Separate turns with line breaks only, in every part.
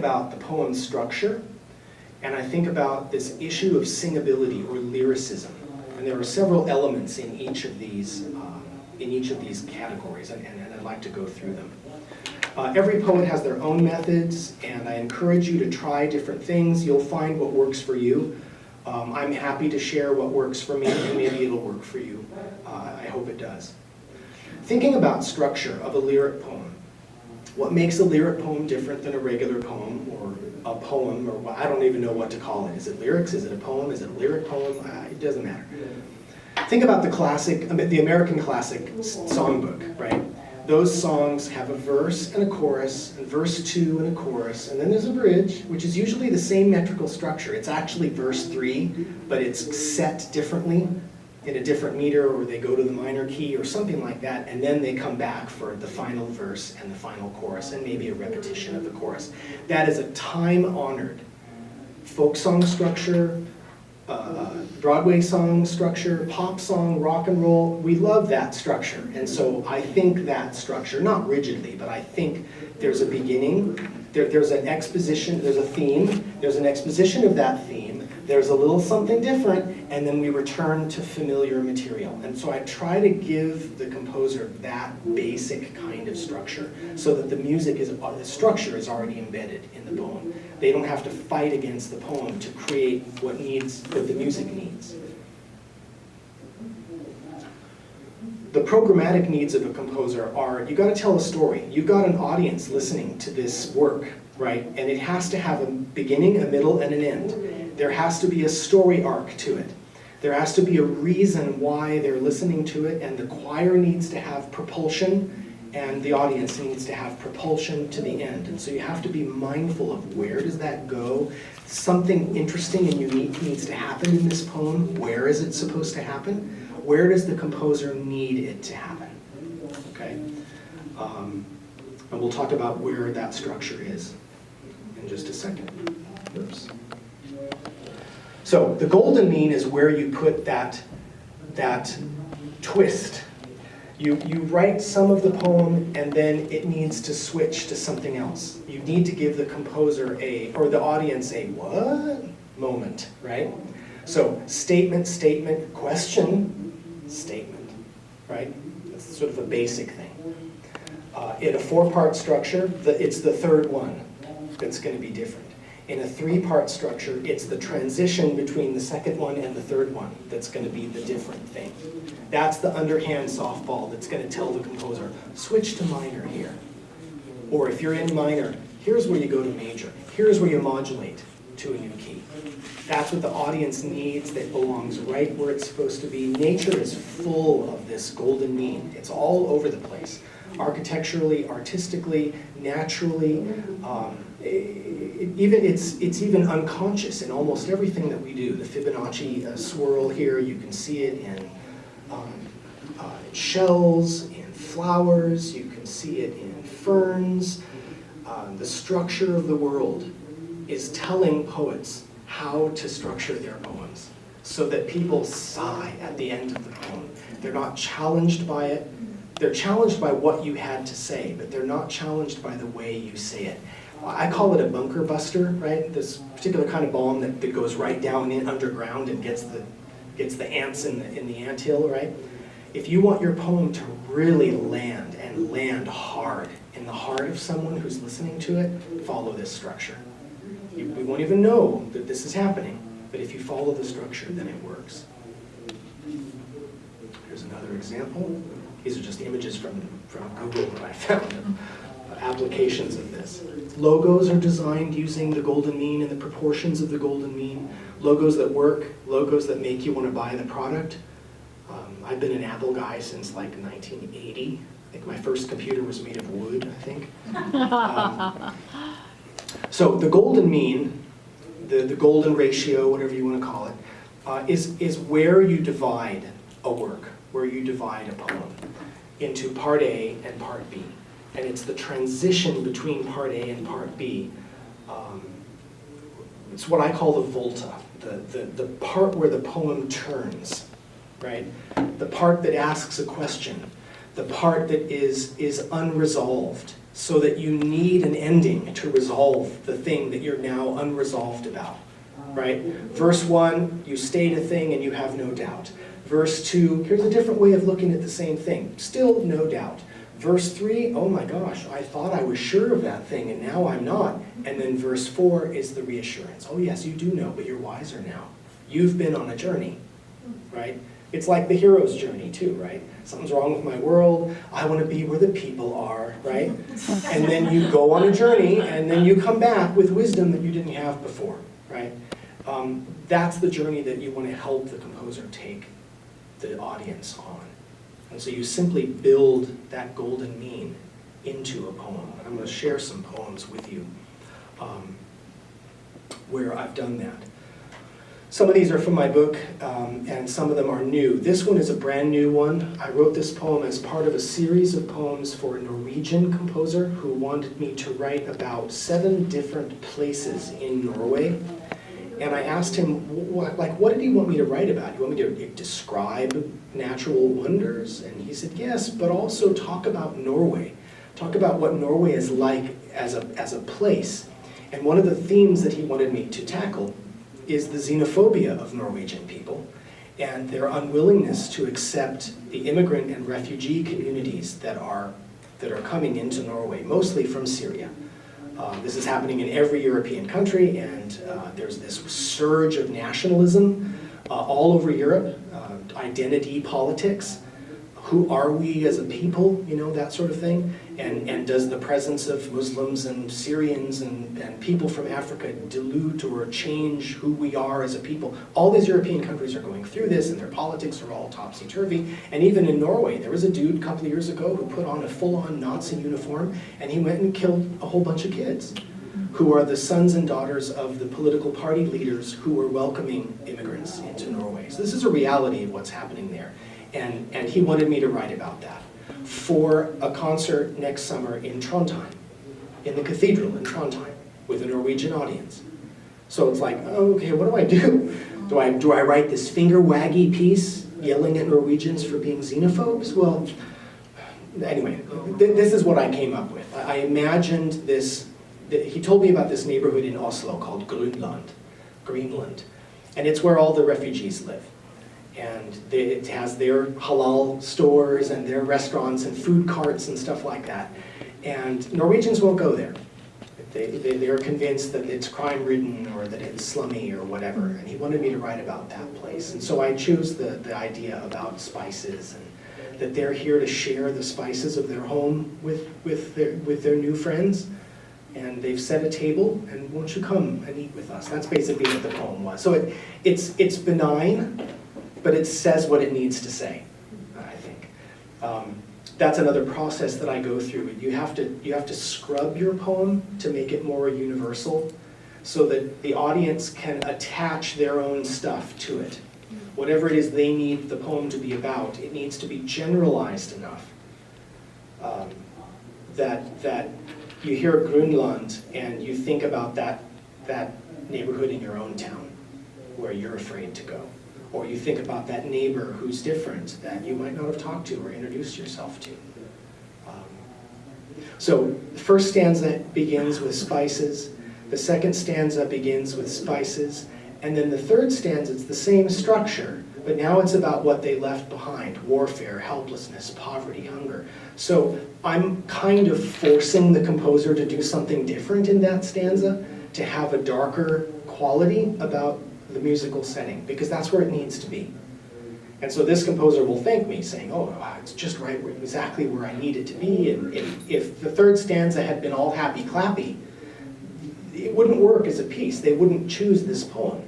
about the poem's structure, and I think about this issue of singability or lyricism. And there are several elements in each of these categories, and I'd like to go through them. Every poet has their own methods, and I encourage you to try different things. You'll find what works for you. I'm happy to share what works for me, and maybe it'll work for you. I hope it does. Thinking about structure of a lyric poem. What makes a lyric poem different than a regular poem, or a poem, or I don't even know what to call it. Is it lyrics? Is it a poem? Is it a lyric poem? It doesn't matter. Think about the American classic songbook, right? Those songs have a verse and a chorus, and verse 2 and a chorus, and then there's a bridge, which is usually the same metrical structure. It's actually verse 3, but it's set differently in a different meter, or they go to the minor key or something like that, and then they come back for the final verse and the final chorus, and maybe a repetition of the chorus. That is a time-honored folk song structure, Broadway song structure, pop song, rock and roll. We love that structure. And so I think that structure, not rigidly, but I think there's a beginning, there's an exposition, there's a theme, there's an exposition of that theme, there's a little something different, and then we return to familiar material. And so I try to give the composer that basic kind of structure so that the structure is already embedded in the poem. They don't have to fight against the poem to create what the music needs. The programmatic needs of a composer are, you got to tell a story. You've got an audience listening to this work, right? And it has to have a beginning, a middle, and an end. There has to be a story arc to it. There has to be a reason why they're listening to it, and the choir needs to have propulsion, and the audience needs to have propulsion to the end. And so you have to be mindful of where does that go? Something interesting and unique needs to happen in this poem. Where is it supposed to happen? Where does the composer need it to happen? Okay? And we'll talk about where that structure is in just a second. Oops. So the golden mean is where you put that twist. You write some of the poem, and then it needs to switch to something else. You need to give the composer or the audience a what moment, right? So statement, statement, question, statement, right? That's sort of a basic thing. In a 4-part structure, it's the third one that's going to be different. In a 3-part structure, it's the transition between the second one and the third one that's going to be the different thing. That's the underhand softball that's going to tell the composer, switch to minor here. Or if you're in minor, here's where you go to major. Here's where you modulate to a new key. That's what the audience needs, that belongs right where it's supposed to be. Nature is full of this golden mean. It's all over the place. Architecturally, artistically, naturally, it's even unconscious in almost everything that we do. The Fibonacci swirl here, you can see it in shells, in flowers, you can see it in ferns. The structure of the world is telling poets how to structure their poems so that people sigh at the end of the poem. They're not challenged by it. They're challenged by what you had to say, but they're not challenged by the way you say it. I call it a bunker buster, right? This particular kind of bomb that goes right down in underground and gets the ants in the anthill, right? If you want your poem to really land and land hard in the heart of someone who's listening to it, follow this structure. We won't even know that this is happening, but if you follow the structure, then it works. Here's another example. These are just images from Google that I found of applications of this. Logos are designed using the golden mean and the proportions of the golden mean. Logos that work, logos that make you want to buy the product. I've been an Apple guy since like 1980. I think my first computer was made of wood, I think. So the golden mean, the golden ratio, whatever you want to call it, is where you divide a work, where you divide a poem into part A and part B. And it's the transition between part A and part B. It's what I call the volta, the part where the poem turns, right? The part that asks a question, the part that is unresolved, so that you need an ending to resolve the thing that you're now unresolved about, right? Verse 1, you state a thing and you have no doubt. Verse 2, here's a different way of looking at the same thing. Still no doubt. Verse 3, oh my gosh, I thought I was sure of that thing and now I'm not. And then verse 4 is the reassurance. Oh yes, you do know, but you're wiser now. You've been on a journey, right? It's like the hero's journey too, right? Something's wrong with my world. I want to be where the people are, right? And then you go on a journey and then you come back with wisdom that you didn't have before, right? That's the journey that you want to help the composer take the audience on. And so you simply build that golden mean into a poem. I'm going to share some poems with you where I've done that. Some of these are from my book, and some of them are new. This one is a brand new one. I wrote this poem as part of a series of poems for a Norwegian composer who wanted me to write about 7 different places in Norway. And I asked him, what did he want me to write about? You want me to describe natural wonders? And he said, yes, but also talk about Norway. Talk about what Norway is like as a place. And one of the themes that he wanted me to tackle is the xenophobia of Norwegian people and their unwillingness to accept the immigrant and refugee communities that are coming into Norway, mostly from Syria. This is happening in every European country, and there's this surge of nationalism all over Europe, identity politics. Who are we as a people, you know, that sort of thing. And does the presence of Muslims and Syrians and people from Africa dilute or change who we are as a people? All these European countries are going through this, and their politics are all topsy-turvy. And even in Norway, there was a dude a couple of years ago who put on a full-on Nazi uniform, and he went and killed a whole bunch of kids who are the sons and daughters of the political party leaders who were welcoming immigrants into Norway. So this is a reality of what's happening there. And he wanted me to write about that for a concert next summer in Trondheim, in the cathedral in Trondheim, with a Norwegian audience. So it's like, oh, okay, what do I do? Do I write this finger-waggy piece yelling at Norwegians for being xenophobes? Well, anyway, this is what I came up with. I imagined this. He told me about this neighborhood in Oslo called Greenland, and it's where all the refugees live. And it has their halal stores and their restaurants and food carts and stuff like that. And Norwegians won't go there. They're convinced that it's crime-ridden or that it's slummy or whatever. And he wanted me to write about that place. And so I chose the idea about spices, and that they're here to share the spices of their home with their new friends. And they've set a table, and won't you come and eat with us? That's basically what the poem was. So it's benign, but it says what it needs to say, I think. That's another process that I go through. You have to scrub your poem to make it more universal, so that the audience can attach their own stuff to it. Whatever it is they need the poem to be about, it needs to be generalized enough that you hear Grunland and you think about that neighborhood in your own town where you're afraid to go. Or you think about that neighbor who's different that you might not have talked to or introduced yourself to. So the first stanza begins with spices, the second stanza begins with spices, and then the third stanza, it's the same structure, but now it's about what they left behind: warfare, helplessness, poverty, hunger. So I'm kind of forcing the composer to do something different in that stanza, to have a darker quality about the musical setting, because that's where it needs to be. And so this composer will thank me, saying, oh, it's just right, exactly where I need it to be. And if the third stanza had been all happy-clappy, it wouldn't work as a piece. They wouldn't choose this poem.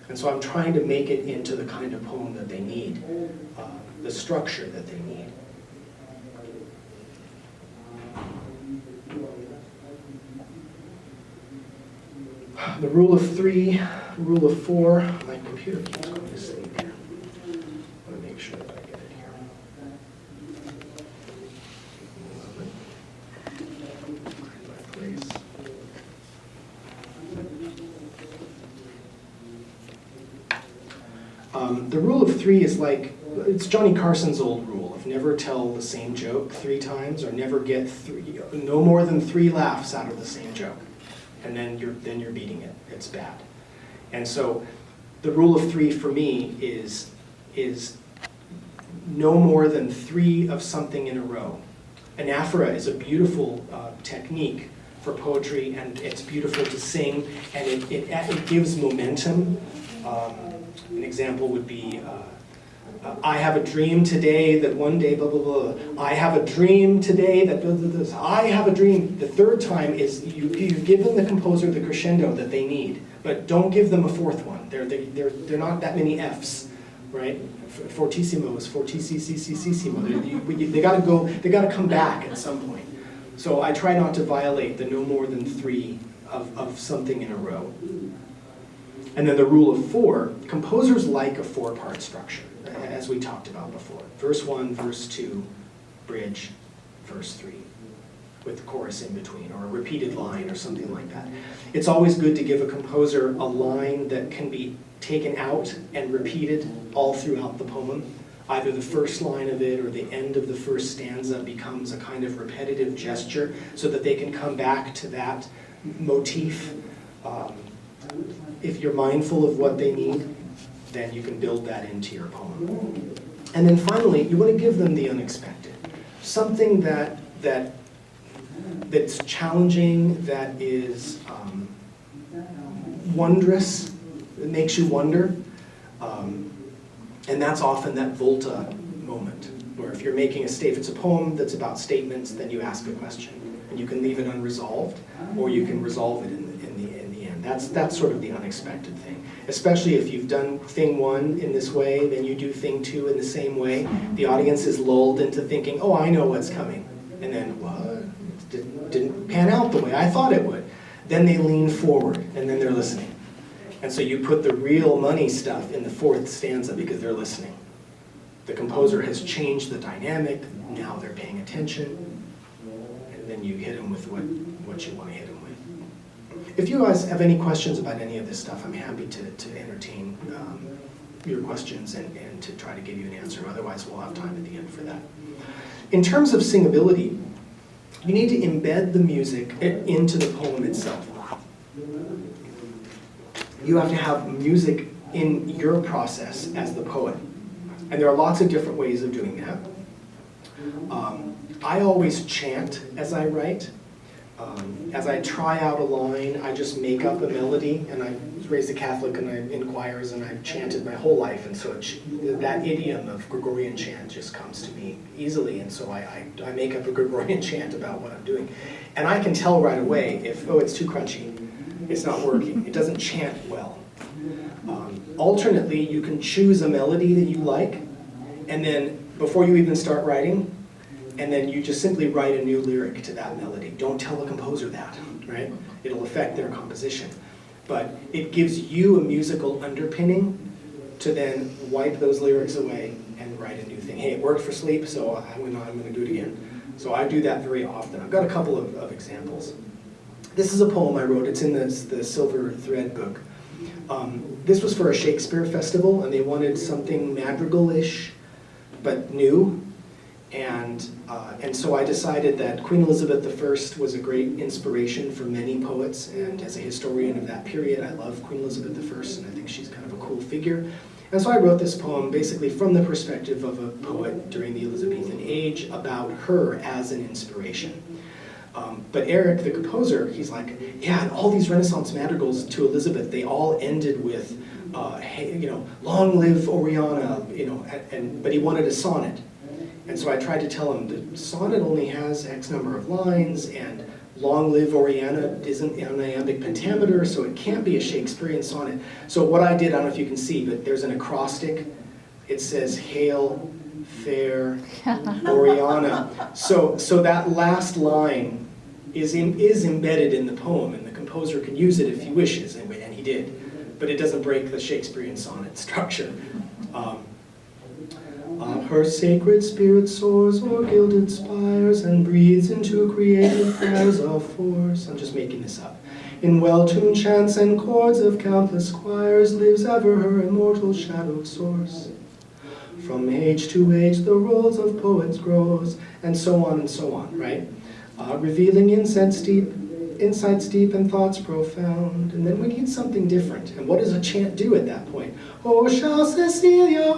And so I'm trying to make it into the kind of poem that they need, the structure that they need. The rule of 3, rule of 4. My computer keeps going to sleep here. I want to make sure that I get it here. The rule of 3 is like It's Johnny Carson's old rule of never tell the same joke 3 times, or never get no more than 3 laughs out of the same joke, and then you're beating it. It's bad. And so the rule of 3 for me is no more than 3 of something in a row. Anaphora is a beautiful technique for poetry, and it's beautiful to sing, and it gives momentum. An example would be, I have a dream today that one day blah, blah, blah. I have a dream today that blah, blah, blah. I have a dream. The 3rd time is you've given the composer the crescendo that they need, but don't give them a 4th one. They're not that many Fs, right? Fortissimo is fortissimo. They gotta come back at some point. So I try not to violate the no more than 3 of something in a row. And then the rule of 4, composers like a 4-part structure, as we talked about before. Verse 1, verse 2, bridge, verse 3, with the chorus in between, or a repeated line or something like that. It's always good to give a composer a line that can be taken out and repeated all throughout the poem. Either the first line of it or the end of the first stanza becomes a kind of repetitive gesture so that they can come back to that motif. If you're mindful of what they need, then you can build that into your poem. And then finally, you want to give them the unexpected. Something that's challenging, that is wondrous, that makes you wonder. And that's often that volta moment, where if you're making if it's a poem that's about statements, then you ask a question. And you can leave it unresolved, or you can resolve it in the end. That's sort of the unexpected thing. Especially if you've done thing 1 in this way, then you do thing 2 in the same way. The audience is lulled into thinking, oh, I know what's coming. And then, what? It didn't pan out the way I thought it would. Then they lean forward, and then they're listening. And so you put the real money stuff in the 4th stanza because they're listening. The composer has changed the dynamic, now they're paying attention, and then you hit them with what you want to hit them with. If you guys have any questions about any of this stuff, I'm happy to entertain your questions and to try to give you an answer. Otherwise, we'll have time at the end for that. In terms of singability, you need to embed the music into the poem itself. You have to have music in your process as the poet. And there are lots of different ways of doing that. I always chant as I write. As I try out a line, I just make up a melody, and I was raised a Catholic and I'm in choirs, and I've chanted my whole life, and so that idiom of Gregorian chant just comes to me easily, and so I make up a Gregorian chant about what I'm doing. And I can tell right away if, oh, it's too crunchy, it's not working, it doesn't chant well. Alternately, you can choose a melody that you like, and then before you even start writing, and then you just simply write a new lyric to that melody. Don't tell the composer that, right? It'll affect their composition. But it gives you a musical underpinning to then wipe those lyrics away and write a new thing. Hey, it worked for sleep, so I'm going to do it again. So I do that very often. I've got a couple of examples. This is a poem I wrote. It's in the Silver Thread book. This was for a Shakespeare festival, and they wanted something madrigal-ish, but new. And so I decided that Queen Elizabeth I was a great inspiration for many poets, and as a historian of that period, I love Queen Elizabeth I, and I think she's kind of a cool figure. And so I wrote this poem basically from the perspective of a poet during the Elizabethan age about her as an inspiration. But Eric, the composer, he's like, yeah, and all these Renaissance madrigals to Elizabeth, they all ended with, hey, long live Oriana, but he wanted a sonnet. And so I tried to tell him the sonnet only has X number of lines, and long live Oriana isn't an iambic pentameter, so it can't be a Shakespearean sonnet. So what I did, I don't know if you can see, but there's an acrostic. It says, "Hail, fair Oriana." So that last line is embedded in the poem, and the composer can use it if he wishes, and he did. But it doesn't break the Shakespearean sonnet structure. Her sacred spirit soars o'er gilded spires and breathes into creative fires of force. I'm just making this up. In well-tuned chants and chords of countless choirs lives ever her immortal shadowed source. From age to age the rolls of poets grows, and so on, right? Revealing insights deep and thoughts profound. And then we need something different. And what does a chant do at that point? Oh, shall Cecilia,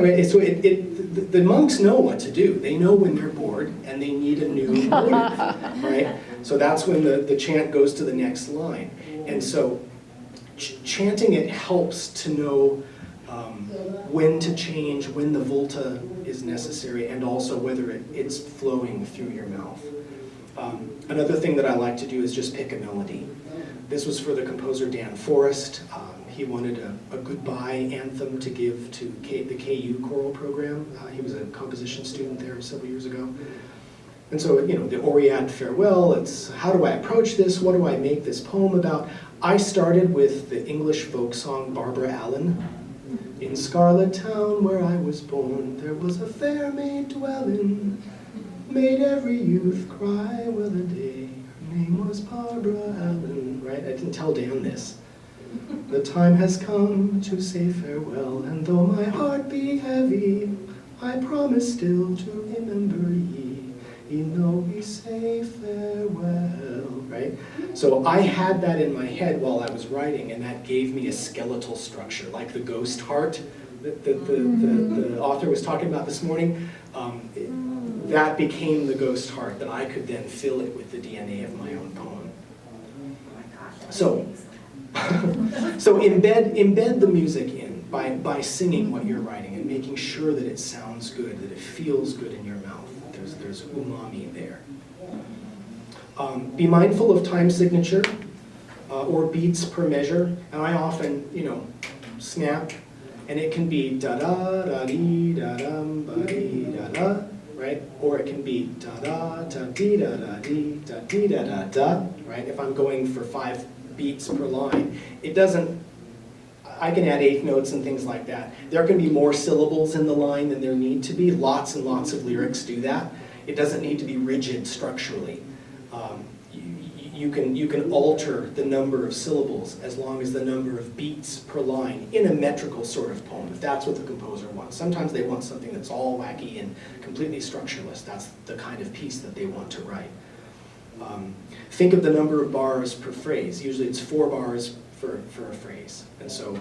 right? So the monks know what to do. They know when they're bored and they need a new motive, right? So that's when the chant goes to the next line. And so chanting it helps to know when to change, when the volta is necessary, and also whether it's flowing through your mouth. Another thing that I like to do is just pick a melody. This was for the composer Dan Forrest. He wanted a goodbye anthem to give to the KU choral program. He was a composition student there several years ago. And so, the Oriad farewell, it's how do I approach this? What do I make this poem about? I started with the English folk song Barbara Allen. In Scarlet Town where I was born, there was a fair maid dwelling, made every youth cry well a day. Her name was Barbara Allen, right? I didn't tell Dan this. The time has come to say farewell, and though my heart be heavy, I promise still to remember ye. Ye know we say farewell, right? So I had that in my head while I was writing, and that gave me a skeletal structure, like the ghost heart that the author was talking about this morning. That became the ghost heart that I could then fill it with the DNA of my own poem. So embed the music in by singing what you're writing and making sure that it sounds good, that it feels good in your mouth. There's umami there. Be mindful of time signature or beats per measure. And I often, snap, and it can be da-da, da-dee, da-dum, ba-dee, da-da, right? Or it can be da-da, da-dee, da-da-dee, da-dee, da-da-da, right? If I'm going for 5 beats per line, it doesn't, I can add eighth notes and things like that. There can be more syllables in the line than there need to be. Lots and lots of lyrics do that. It doesn't need to be rigid structurally. You can alter the number of syllables as long as the number of beats per line in a metrical sort of poem, if that's what the composer wants. Sometimes they want something that's all wacky and completely structureless. That's the kind of piece that they want to write. Think of the number of bars per phrase. Usually it's 4 bars for a phrase. And so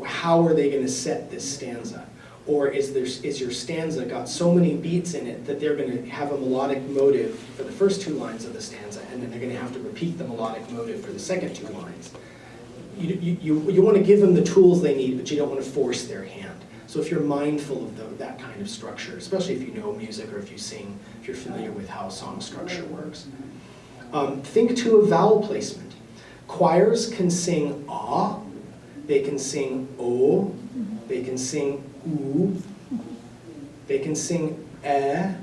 how are they going to set this stanza? Or is your stanza got so many beats in it that they're going to have a melodic motive for the first 2 lines of the stanza, and then they're going to have to repeat the melodic motive for the second 2 lines. You want to give them the tools they need, but you don't want to force their hand. So if you're mindful of that kind of structure, especially if you know music or if you sing, if you're familiar with how song structure works. Think too of vowel placement. Choirs can sing ah, they can sing o, they can sing oo, they can sing eh,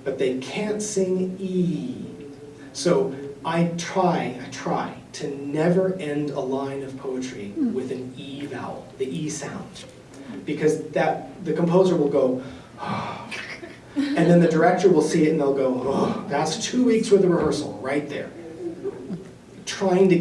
but they can't sing e. So I try to never end a line of poetry with an e vowel, the e sound, because the composer will go, oh, and then the director will see it and they'll go, oh, that's 2 weeks worth of rehearsal right there. Trying to get